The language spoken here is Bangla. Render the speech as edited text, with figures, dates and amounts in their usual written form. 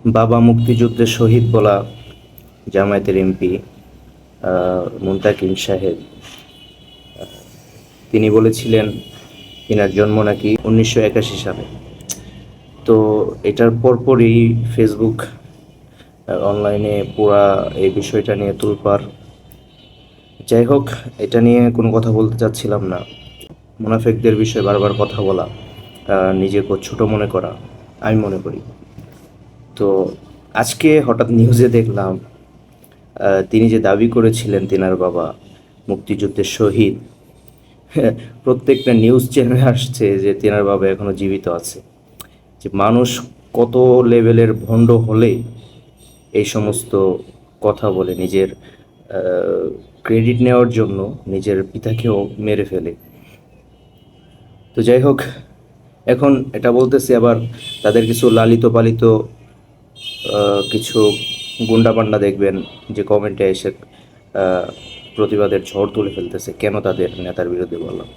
বাবা মুক্তিযুদ্ধের শহীদ বলা জামায়াতের এমপি মুনতাকিম সাহেব তিনি বলেছিলেন তিনার জন্ম নাকি 1981 সালে। তো এটার পরপরই ফেসবুক অনলাইনে পুরা এই বিষয়টা নিয়ে তোলপাড়। যাই হোক, এটা নিয়ে কোনো কথা বলতে চাচ্ছিলাম না। মুনাফেকদের বিষয়ে বারবার কথা বলা, নিজেকে ছোট মনে করা, আমি মনে করি। তো আজকে হঠাৎ নিউজে দেখলাম তিনি যে দাবি করেছিলেন তেনার বাবা মুক্তিযুদ্ধের শহীদ, প্রত্যেকটা নিউজ চ্যানেলে আসছে যে তেনার বাবা এখনো জীবিত আছে। যে মানুষ কত লেভেলের ভণ্ড হলে এই সমস্ত কথা বলে নিজের ক্রেডিট নেওয়ার জন্য নিজের পিতাকেও মেরে ফেলে। তো যাই হোক, এখন এটা বলতেছি আবার তাদের কিছু লালিত পালিত কিছু গুন্ডা পান্ডা দেখবেন যে কমেন্টে এসে আহ, প্রতিবাদের ঝড় তুলে ফেলতেছে কেন তাদের নেতার বিরুদ্ধে বললাম।